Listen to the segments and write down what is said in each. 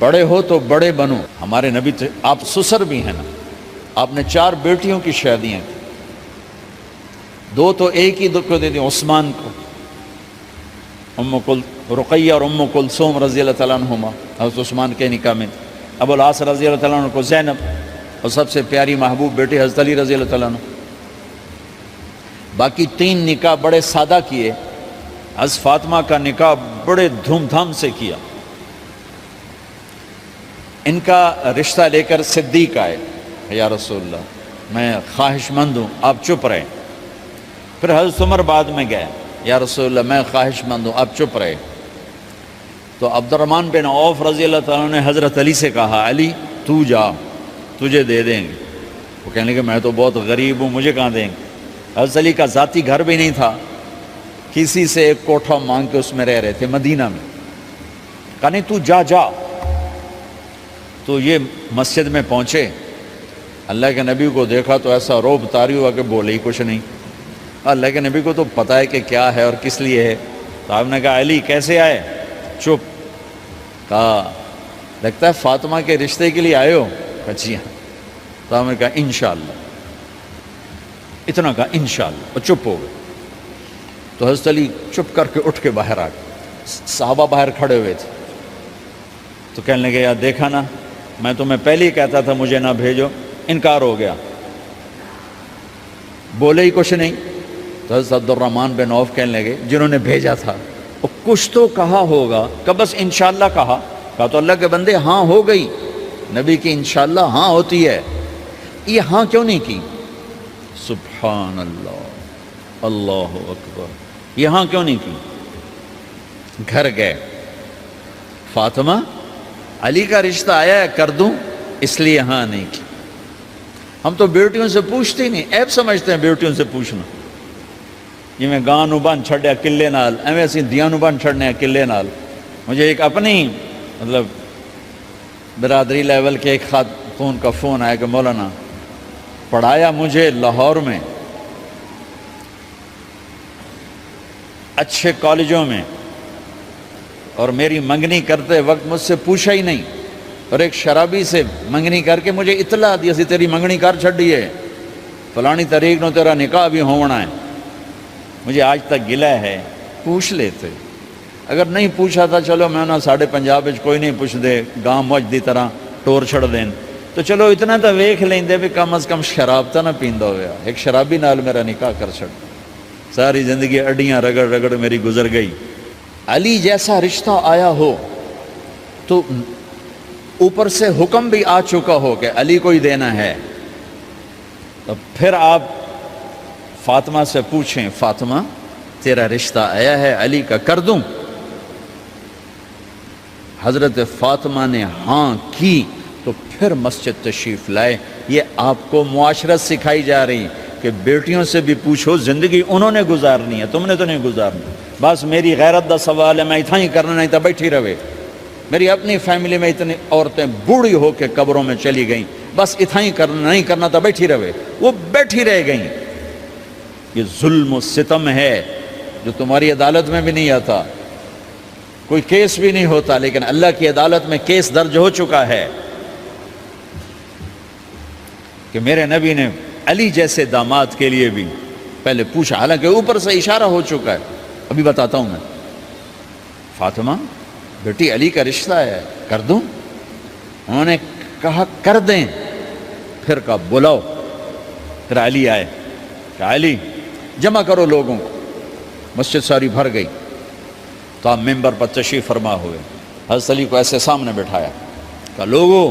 بڑے ہو تو بڑے بنو. ہمارے نبی آپ سسر بھی ہیں نا, آپ نے 4 بیٹیوں کی شادیاں کی, 2 تو ایک ہی کو دے دی عثمان کو, رقیہ اور ام کلثوم رضی اللہ تعالیٰ عنہما حضرت عثمان کے نکاح میں, ابو العاص رضی اللہ تعالیٰ عنہ کو زینب, اور سب سے پیاری محبوب بیٹی حضرت علی رضی اللہ تعالیٰ عنہ. باقی 3 نکاح بڑے سادہ کیے, حضرت فاطمہ کا نکاح بڑے دھوم دھام سے کیا. ان کا رشتہ لے کر صدیق آئے, یا رسول اللہ میں خواہش مند ہوں, آپ چپ رہے. پھر حضرت عمر بعد میں گئے, یا رسول اللہ میں خواہش مند ہوں, آپ چپ رہے. تو عبد الرحمن بن عوف رضی اللہ تعالیٰ نے حضرت علی سے کہا, علی تو جا, تجھے دے دیں گے. وہ کہنے لگے میں تو بہت غریب ہوں, مجھے کہاں دیں گے. حضرت علی کا ذاتی گھر بھی نہیں تھا, کسی سے ایک کوٹھا مانگ کے اس میں رہ رہے تھے مدینہ میں. کہا نہیں تو جا جا. تو یہ مسجد میں پہنچے, اللہ کے نبی کو دیکھا تو ایسا روب طاری ہوا کہ بولے ہی کچھ نہیں. اللہ کے نبی کو تو پتہ ہے کہ کیا ہے اور کس لیے ہے. تو آپ نے کہا علی کیسے آئے؟ چپ. کہا لگتا ہے فاطمہ کے رشتے کے لیے آئے ہو. کہا جی ہاں. تو آپ نے کہا انشاءاللہ, اتنا کہا انشاءاللہ, اور چپ ہو گئے. تو حضرت علی چپ کر کے اٹھ کے باہر آ گئے. صحابہ باہر کھڑے ہوئے تھے. تو کہنے لگے یار دیکھا نا, میں تمہیں پہلے ہی کہتا تھا مجھے نہ بھیجو, انکار ہو گیا, بولے ہی کچھ نہیں. تو حضرت عبد الرحمن بن عوف کہنے لگے جنہوں نے بھیجا تھا, وہ کچھ تو کہا ہوگا, کہ بس انشاءاللہ کہا. کہا تو اللہ کے بندے ہاں ہو گئی, نبی کی انشاءاللہ ہاں ہوتی ہے, یہ ہاں کیوں نہیں کی؟ سبحان اللہ, اللہ اکبر, یہ ہاں کیوں نہیں کی؟ گھر گئے, فاطمہ علی کا رشتہ آیا ہے کر دوں, اس لیے ہاں نہیں کی. ہم تو بیٹیوں سے پوچھتے ہی نہیں, عیب سمجھتے ہیں بیٹیوں سے پوچھنا. جی میں گاں نو بن چھڑیا قلعے نال, ایویں اسی دیاں نو بن چھڑنے ہیں قلعے نال. مجھے ایک اپنی مطلب برادری لیول کے ایک خاتون کا فون آیا کہ مولانا پڑھایا مجھے لاہور میں اچھے کالجوں میں, اور میری منگنی کرتے وقت مجھ سے پوچھا ہی نہیں, اور ایک شرابی سے منگنی کر کے مجھے اطلاع دی سی تیری منگنی کر چھڑی ہے, فلانی تاریخ نو تیرا نکاح بھی ہونا ہے. مجھے آج تک گلہ ہے, پوچھ لیتے. اگر نہیں پوچھا تھا چلو میں نہ ساڑھے پنجاب کوئی نہیں پوچھ دے, گاں مجھ دی طرح ٹور چھڑ دین, تو چلو اتنا تو ویکھ لیندے بھی کم از کم شراب تا نہ پیندا ہویا. ایک شرابی نال میرا نکاح کر چھڑ, ساری زندگی اڈیاں رگڑ رگڑ میری گزر گئی. علی جیسا رشتہ آیا ہو تو اوپر سے حکم بھی آ چکا ہو کہ علی کو ہی دینا ہے, تو پھر آپ فاطمہ سے پوچھیں فاطمہ تیرا رشتہ آیا ہے علی کا کر دوں؟ حضرت فاطمہ نے ہاں کی تو پھر مسجد تشریف لائے. یہ آپ کو معاشرت سکھائی جا رہی کہ بیٹیوں سے بھی پوچھو, زندگی انہوں نے گزارنی ہے, تم نے تو نہیں گزارنی. بس میری غیرت دا سوال ہے, میں اتنا ہی کرنا نہیں تھا بیٹھی رہے. میری اپنی فیملی میں اتنی عورتیں بوڑھی ہو کے قبروں میں چلی گئیں, بس اتنا ہی کرنا نہیں کرنا تھا بیٹھی رہے, وہ بیٹھی رہ گئیں. یہ ظلم و ستم ہے جو تمہاری عدالت میں بھی نہیں آتا, کوئی کیس بھی نہیں ہوتا, لیکن اللہ کی عدالت میں کیس درج ہو چکا ہے کہ میرے نبی نے علی جیسے داماد کے لیے بھی پہلے پوچھا, حالانکہ اوپر سے اشارہ ہو چکا ہے. ابھی بتاتا ہوں میں. فاطمہ بیٹی علی کا رشتہ ہے کر دوں؟ انہوں نے کہا کر دیں. پھر کہا بلاؤ. پھر علی آئے, کہا علی جمع کرو لوگوں کو. مسجد ساری بھر گئی. تو آپ ممبر پر تشریف فرما ہوئے. حضرت علی کو ایسے سامنے بٹھایا, کہا لوگوں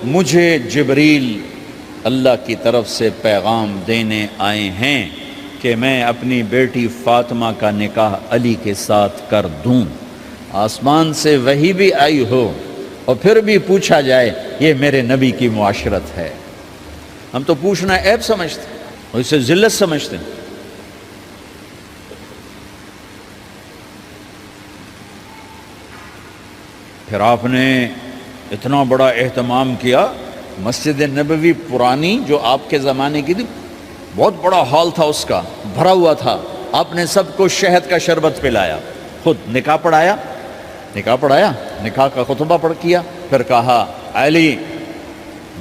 مجھے جبریل اللہ کی طرف سے پیغام دینے آئے ہیں کہ میں اپنی بیٹی فاطمہ کا نکاح علی کے ساتھ کر دوں. آسمان سے وحی بھی آئی ہو اور پھر بھی پوچھا جائے, یہ میرے نبی کی معاشرت ہے. ہم تو پوچھنا عیب سمجھتے اور اسے ذلت سمجھتے ہیں. پھر آپ نے اتنا بڑا اہتمام کیا. مسجد نبوی پرانی جو آپ کے زمانے کی تھی, بہت بڑا ہال تھا, اس کا بھرا ہوا تھا. آپ نے سب کو شہد کا شربت پلایا, خود نکاح پڑھایا, نکاح پڑھایا، نکاح کا خطبہ پڑھ کیا، پھر کہا علی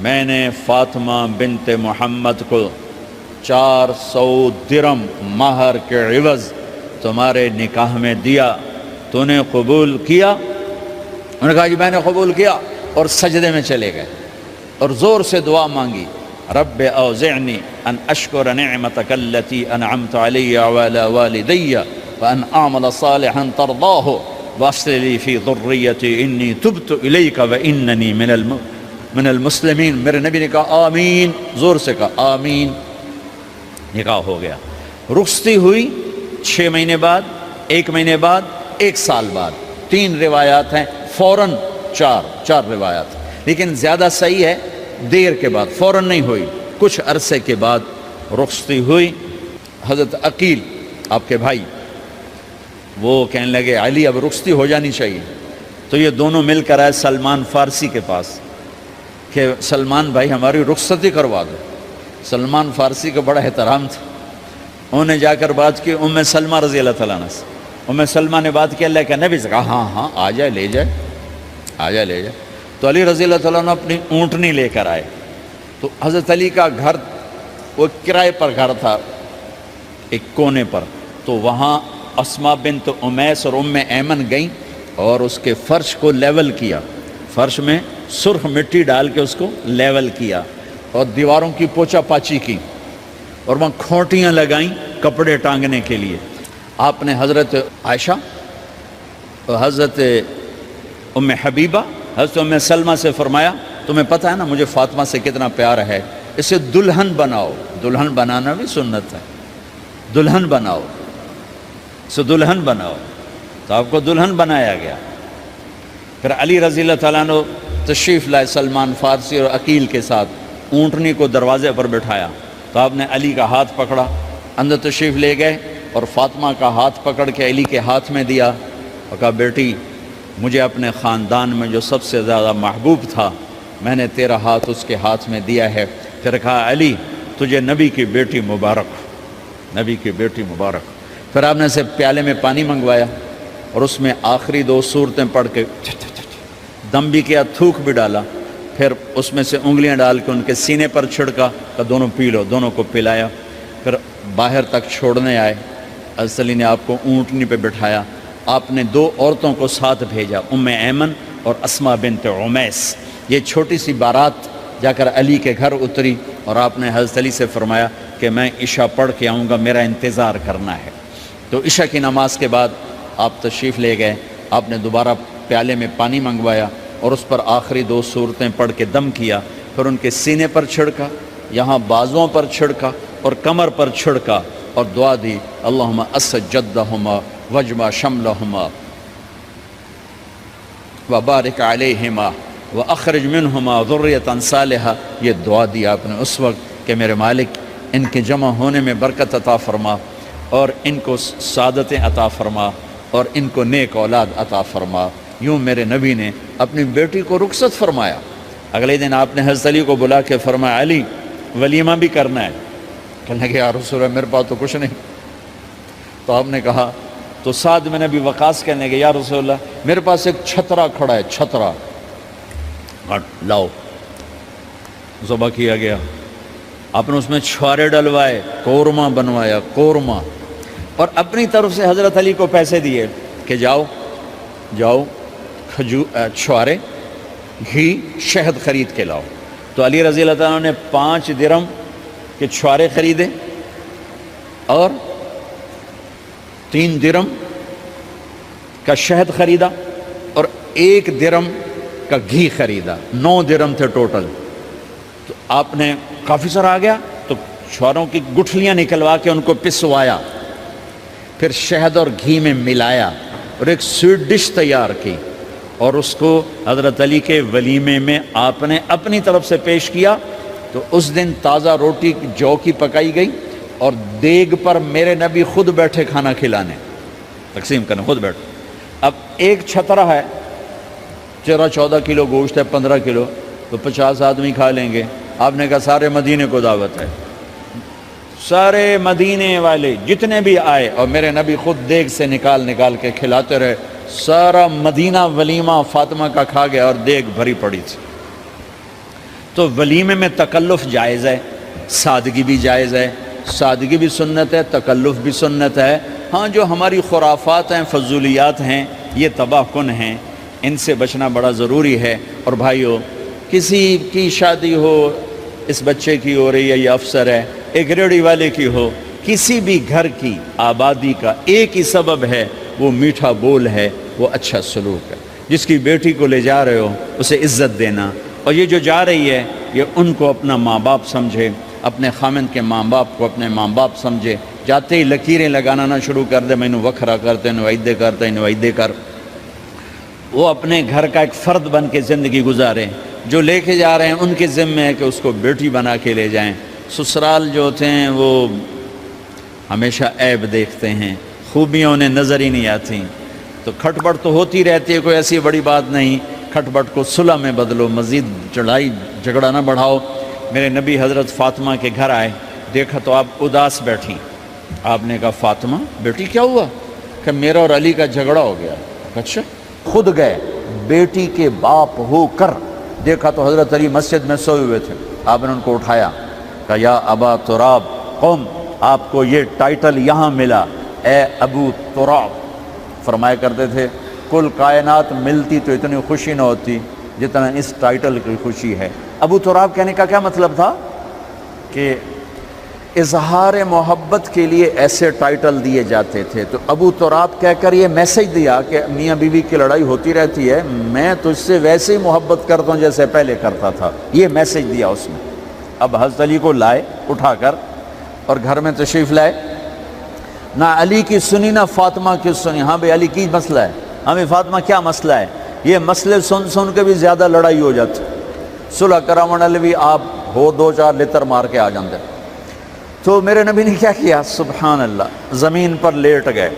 میں نے فاطمہ بنت محمد کو 400 درم مہر کے عوض تمہارے نکاح میں دیا، تو نے قبول کیا؟ انہوں نے کہا جی میں نے قبول کیا، اور سجدے میں چلے گئے اور زور سے دعا مانگی، رب اوزعنی ان اشکر نعمتک التی انعمت علی وعلی والدی وان اعمل صالحا ترضاہ واصلح لی فی ذریتی انی تبت الیک واننی من المسلمین۔ میرے نبی نے کہا آمین، زور سے کہا آمین، نکاح ہو گیا۔ رخصتی ہوئی 6 مہینے بعد، 1 مہینے بعد، 1 سال بعد، 3 روایات ہیں، فوراً 4 روایات، لیکن زیادہ صحیح ہے دیر کے بعد، فوراً نہیں ہوئی، کچھ عرصے کے بعد رخصتی ہوئی۔ حضرت عقیل آپ کے بھائی وہ کہنے لگے علی اب رخصتی ہو جانی چاہیے، تو یہ دونوں مل کر آئے سلمان فارسی کے پاس کہ سلمان بھائی ہماری رخصتی کروا دو۔ سلمان فارسی کا بڑا احترام تھا، انہوں نے جا کر بات کی ام سلمہ رضی اللہ تعالیٰ عنہ سے۔ ام سلمہ نے بات کی اللہ کے نبی سے، کہا ہاں ہاں آ جائے، لے جائے، آ جائے لے جائے۔ تو علی رضی اللہ تعالیٰ عنہ اپنی اونٹنی لے کر آئے، تو حضرت علی کا گھر وہ کرائے پر گھر تھا ایک کونے پر، تو وہاں اسماء بنت امیس اور ام ایمن گئیں اور اس کے فرش کو لیول کیا، فرش میں سرخ مٹی ڈال کے اس کو لیول کیا اور دیواروں کی پوچا پاچی کی اور وہاں کھوٹیاں لگائیں کپڑے ٹانگنے کے لیے۔ آپ نے حضرت عائشہ اور حضرت ام حبیبہ، حضرت ام سلمہ سے فرمایا تمہیں پتہ ہے نا مجھے فاطمہ سے کتنا پیار ہے، اسے دلہن بناؤ۔ دلہن بنانا بھی سنت ہے، دلہن بناؤ، اسے دلہن بناؤ، تو آپ کو دلہن بنایا گیا۔ پھر علی رضی اللہ تعالیٰ عنہ تشریف لائے سلمان فارسی اور عقیل کے ساتھ، اونٹنی کو دروازے پر بٹھایا، تو آپ نے علی کا ہاتھ پکڑا، اندر تشریف لے گئے اور فاطمہ کا ہاتھ پکڑ کے علی کے ہاتھ میں دیا اور کہا بیٹی مجھے اپنے خاندان میں جو سب سے زیادہ محبوب تھا میں نے تیرا ہاتھ اس کے ہاتھ میں دیا ہے۔ پھر کہا علی تجھے نبی کی بیٹی مبارک، نبی کی بیٹی مبارک۔ پھر آپ نے اسے پیالے میں پانی منگوایا اور اس میں آخری 2 سورتیں پڑھ کے دم بھی کیا، تھوک بھی ڈالا، پھر اس میں سے انگلیاں ڈال کے ان کے سینے پر چھڑکا کہ دونوں پی لو، دونوں کو پلایا۔ پھر باہر تک چھوڑنے آئے، حضرت علی نے آپ کو اونٹنی پہ بٹھایا، آپ نے 2 عورتوں کو ساتھ بھیجا، ام ایمن اور اسماء بنت امیس۔ یہ چھوٹی سی بارات جا کر علی کے گھر اتری اور آپ نے حضرت علی سے فرمایا کہ میں عشاء پڑھ کے آؤں گا، میرا انتظار کرنا ہے۔ تو عشاء کی نماز کے بعد آپ تشریف لے گئے، آپ نے دوبارہ پیالے میں پانی منگوایا اور اس پر آخری 2 سورتیں پڑھ کے دم کیا، پھر ان کے سینے پر چھڑکا، یہاں بازوؤں پر چھڑکا اور کمر پر چھڑکا اور دعا دی اللہم اسد جدہما وجمع شملہما وبارک علیہما واخرج منہما ذریۃ صالحہ۔ یہ دعا دی آپ نے اس وقت کہ میرے مالک ان کے جمع ہونے میں برکت عطا فرما اور ان کو سعادتیں عطا فرما اور ان کو نیک اولاد عطا فرما۔ یوں میرے نبی نے اپنی بیٹی کو رخصت فرمایا۔ اگلے دن آپ نے حضرت علی کو بلا کے فرمایا علی ولیمہ بھی کرنا ہے۔ کہنے لگے یا رسول اللہ میرے پاس تو کچھ نہیں۔ تو آپ نے کہا، تو سعد بن ابی وقاص کہنے لگے یا رسول اللہ میرے پاس ایک چھترا کھڑا ہے، چھترا لاؤ۔ ذبح کیا گیا، آپ نے اس میں چھوارے ڈلوائے، قورمہ بنوایا، قورمہ، اور اپنی طرف سے حضرت علی کو پیسے دیے کہ جاؤ چھوارے، گھی، شہد خرید کے لاؤ۔ تو علی رضی اللہ تعالیٰ نے 5 درم کے چھوارے خریدے اور 3 درم کا شہد خریدا اور 1 درم کا گھی خریدا، 9 درم تھے ٹوٹل۔ تو آپ نے کافی سارا آ گیا تو چھواروں کی گٹھلیاں نکلوا کے ان کو پسوایا، پھر شہد اور گھی میں ملایا اور ایک سویٹ ڈش تیار کی اور اس کو حضرت علی کے ولیمے میں آپ نے اپنی طرف سے پیش کیا۔ تو اس دن تازہ روٹی جو کی پکائی گئی اور دیگ پر میرے نبی خود بیٹھے کھانا کھلانے، تقسیم کرنے خود بیٹھے۔ اب ایک چھترا ہے، 14 کلو گوشت ہے، 15 کلو، تو 50 آدمی کھا لیں گے۔ آپ نے کہا سارے مدینے کو دعوت ہے، سارے مدینے والے جتنے بھی آئے، اور میرے نبی خود دیگ سے نکال کے کھلاتے رہے، سارا مدینہ ولیمہ فاطمہ کا کھا گیا اور دیگ بھری پڑی تھی۔ تو ولیمے میں تکلف جائز ہے، سادگی بھی جائز ہے، سادگی بھی سنت ہے، تکلف بھی سنت ہے۔ ہاں جو ہماری خرافات ہیں، فضولیات ہیں، یہ تباہ کن ہیں، ان سے بچنا بڑا ضروری ہے۔ اور بھائیو، کسی کی شادی ہو، اس بچے کی ہو رہی ہے، یہ افسر ہے، ایک ریڑھی والے کی ہو، کسی بھی گھر کی آبادی کا ایک ہی سبب ہے، وہ میٹھا بول ہے، وہ اچھا سلوک ہے۔ جس کی بیٹی کو لے جا رہے ہو اسے عزت دینا، اور یہ جو جا رہی ہے یہ ان کو اپنا ماں باپ سمجھے، اپنے خامند کے ماں باپ کو اپنے ماں باپ سمجھے۔ جاتے ہی لکیریں لگانا نہ شروع کر دے، مینوں وکھرا کرتے نوائدے کرتے نوائدے کر۔ وہ اپنے گھر کا ایک فرد بن کے زندگی گزاریں۔ جو لے کے جا رہے ہیں ان کے ذمہ ہے کہ اس کو بیٹی بنا کے لے جائیں۔ سسرال جو ہوتے ہیں وہ ہمیشہ عیب دیکھتے ہیں، خوبیاں انہیں نظر ہی نہیں آتی۔ تو کھٹ بٹ تو ہوتی رہتی ہے، کوئی ایسی بڑی بات نہیں، کھٹ بٹ کو صلح میں بدلو، مزید لڑائی جھگڑا نہ بڑھاؤ۔ میرے نبی حضرت فاطمہ کے گھر آئے، دیکھا تو آپ اداس بیٹھی۔ آپ نے کہا فاطمہ بیٹی کیا ہوا؟ کہ میرا اور علی کا جھگڑا ہو گیا۔ اچھا؟ خود گئے بیٹی کے باپ ہو کر، دیکھا تو حضرت علی مسجد میں سوئے ہوئے تھے۔ آپ نے ان کو اٹھایا، کہا یا ابا تراب قم، آپ کو یہ ٹائٹل یہاں ملا، اے ابو تراب۔ فرمایا کرتے تھے کل کائنات ملتی تو اتنی خوشی نہ ہوتی جتنا اس ٹائٹل کی خوشی ہے۔ ابو تراب کہنے کا کیا مطلب تھا؟ کہ اظہار محبت کے لیے ایسے ٹائٹل دیے جاتے تھے۔ تو ابو تراب کہہ کر یہ میسج دیا کہ میاں بیوی کی لڑائی ہوتی رہتی ہے، میں تجھ سے ویسے ہی محبت کرتا ہوں جیسے پہلے کرتا تھا، یہ میسج دیا اس نے۔ اب حضرت علی کو لائے اٹھا کر اور گھر میں تشریف لائے، نہ علی کی سنی نہ فاطمہ کی سنی۔ ہاں بھئی علی کی مسئلہ ہے، ہاں بھئی فاطمہ کیا مسئلہ ہے؟ یہ مسئلے سن سن کے بھی زیادہ لڑائی ہو جاتی۔ صلح کراون والے بھی آپ ہو دو چار لتر مار کے آ جاندے۔ تو میرے نبی نے کیا کیا؟ سبحان اللہ، زمین پر لیٹ گئے،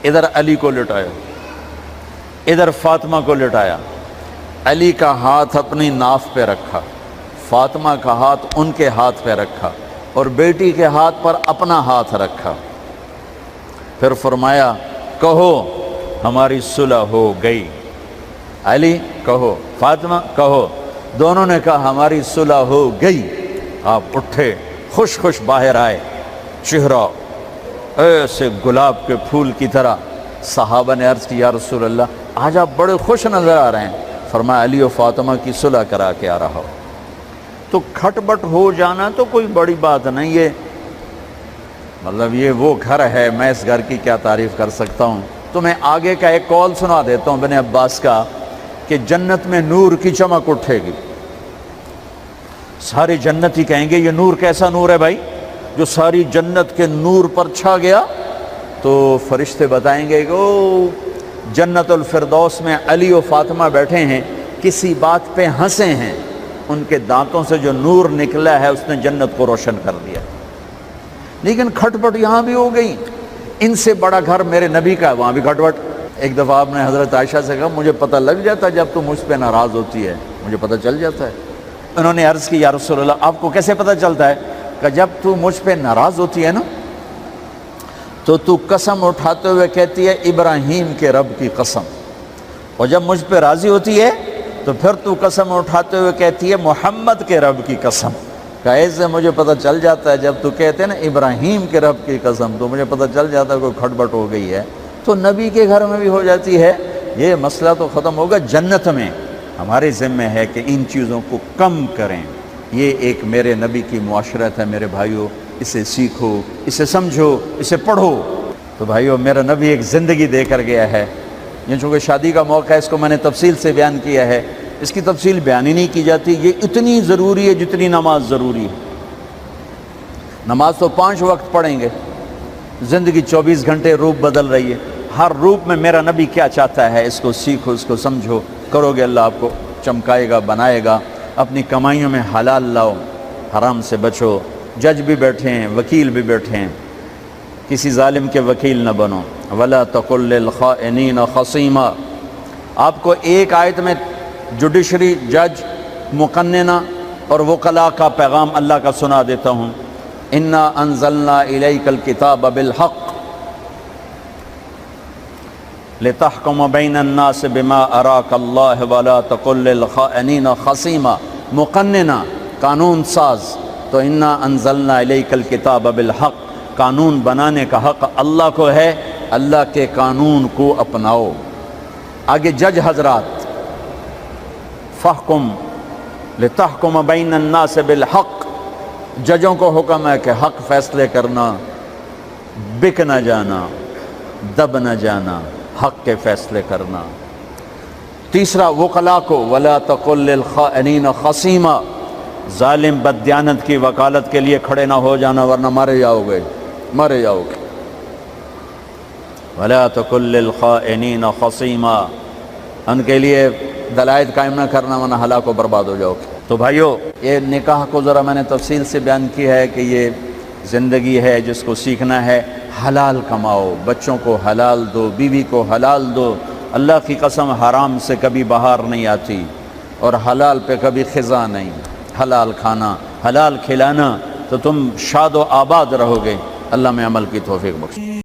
ادھر علی کو لٹایا، ادھر فاطمہ کو لٹایا، علی کا ہاتھ اپنی ناف پہ رکھا، فاطمہ کا ہاتھ ان کے ہاتھ پہ رکھا، اور بیٹی کے ہاتھ پر اپنا ہاتھ رکھا۔ پھر فرمایا کہو ہماری صلح ہو گئی۔ علی کہو، فاطمہ کہو۔ دونوں نے کہا ہماری صلح ہو گئی۔ آپ اٹھے، خوش خوش باہر آئے، چہرہ ایسے گلاب کے پھول کی طرح۔ صحابہ نے عرض کی یا رسول اللہ آج آپ بڑے خوش نظر آ رہے ہیں۔ فرمایا علی و فاطمہ کی صلح کرا کے آ رہا ہو۔ تو کھٹ بٹ ہو جانا تو کوئی بڑی بات نہیں ہے، مطلب یہ وہ گھر ہے، میں اس گھر کی کیا تعریف کر سکتا ہوں۔ تو میں آگے کا ایک قول سنا دیتا ہوں ابن عباس کا، کہ جنت میں نور کی چمک اٹھے گی۔ سارے جنتی کہیں گے یہ نور کیسا نور ہے بھائی جو ساری جنت کے نور پر چھا گیا؟ تو فرشتے بتائیں گے کہ او جنت الفردوس میں علی و فاطمہ بیٹھے ہیں، کسی بات پہ ہنسے ہیں، ان کے دانتوں سے جو نور نکلا ہے اس نے جنت کو روشن کر دیا۔ لیکن کھٹ پٹ یہاں بھی ہو گئی۔ ان سے بڑا گھر میرے نبی کا ہے، وہاں بھی کھٹ پٹ۔ ایک دفعہ آپ نے حضرت عائشہ سے کہا مجھے پتہ لگ جاتا جب تو مجھ پہ ناراض ہوتی ہے، مجھے پتہ چل جاتا ہے۔ انہوں نے عرض کی یا رسول اللہ آپ کو کیسے پتہ چلتا ہے؟ کہ جب تو مجھ پہ ناراض ہوتی ہے نا تو قسم اٹھاتے ہوئے کہتی ہے ابراہیم کے رب کی قسم، اور جب مجھ پہ راضی ہوتی ہے تو پھر تو قسم اٹھاتے ہوئے کہتی ہے محمد کے رب کی قسم۔ کہ ایسے مجھے پتہ چل جاتا ہے جب تو کہتے ہیں نا ابراہیم کے رب کی قسم، تو مجھے پتہ چل جاتا ہے کوئی کھٹ بٹ ہو گئی ہے۔ تو نبی کے گھر میں بھی ہو جاتی ہے، یہ مسئلہ تو ختم ہوگا۔ جنت میں ہمارے ذمہ ہے کہ ان چیزوں کو کم کریں۔ یہ ایک میرے نبی کی معاشرت ہے میرے بھائیوں، اسے سیکھو، اسے سمجھو، اسے پڑھو۔ تو بھائیوں میرا نبی ایک زندگی دے کر گیا ہے، یہ چونکہ شادی کا موقع ہے اس کو میں نے تفصیل سے بیان کیا ہے، اس کی تفصیل بیان ہی نہیں کی جاتی۔ یہ اتنی ضروری ہے جتنی نماز ضروری ہے۔ نماز تو 5 وقت پڑھیں گے، زندگی 24 گھنٹے روپ بدل رہی ہے، ہر روپ میں میرا نبی کیا چاہتا ہے اس کو سیکھو، اس کو سمجھو، کرو گے اللہ آپ کو چمکائے گا، بنائے گا۔ اپنی کمائیوں میں حلال لاؤ، حرام سے بچو۔ جج بھی بیٹھے ہیں، وکیل بھی بیٹھے ہیں، کسی ظالم کے وکیل نہ بنو۔ وَلَا تَقُلْ لِلْخَائِنِينَ خَصِيمًا۔ آپ کو ایک آیت میں جوڈیشری، جج، مقننہ اور وکلاء کا پیغام اللہ کا سنا دیتا ہوں۔ إِنَّا أَنزَلْنَا إِلَيْكَ الْكِتَابَ بِالْحَقِّ لتحکم بین الناس بما اراک اللہ ولا تقل للخائنین خصیما، مقننہ قانون ساز، تو انا انزلنا الیک الکتاب بالحق، قانون بنانے کا حق اللہ کو ہے، اللہ کے قانون کو اپناؤ۔ آگے جج حضرات، فحکم لتحکم بین الناس بالحق، ججوں کو حکم ہے کہ حق فیصلے کرنا، بک نہ جانا، دب نہ جانا، حق کے فیصلے کرنا۔ تیسرا وکلاء کو ولا تقل للخائنین خصیما، ظالم بددیانت کی وکالت کے لیے کھڑے نہ ہو جانا ورنہ مارے جاؤ گے، مارے جاؤ گے۔ ولا تقل للخائنین خصیما، ان کے لیے دلائل قائم نہ کرنا ورنہ ہلاک و برباد ہو جاؤ گے۔ تو بھائیو، یہ نکاح کو ذرا میں نے تفصیل سے بیان کی ہے کہ یہ زندگی ہے جس کو سیکھنا ہے۔ حلال کماؤ، بچوں کو حلال دو، بیوی کو حلال دو۔ اللہ کی قسم حرام سے کبھی بہار نہیں آتی اور حلال پہ کبھی خزاں نہیں۔ حلال کھانا، حلال کھلانا، تو تم شاد و آباد رہو گے۔ اللہ میں عمل کی توفیق بخشے۔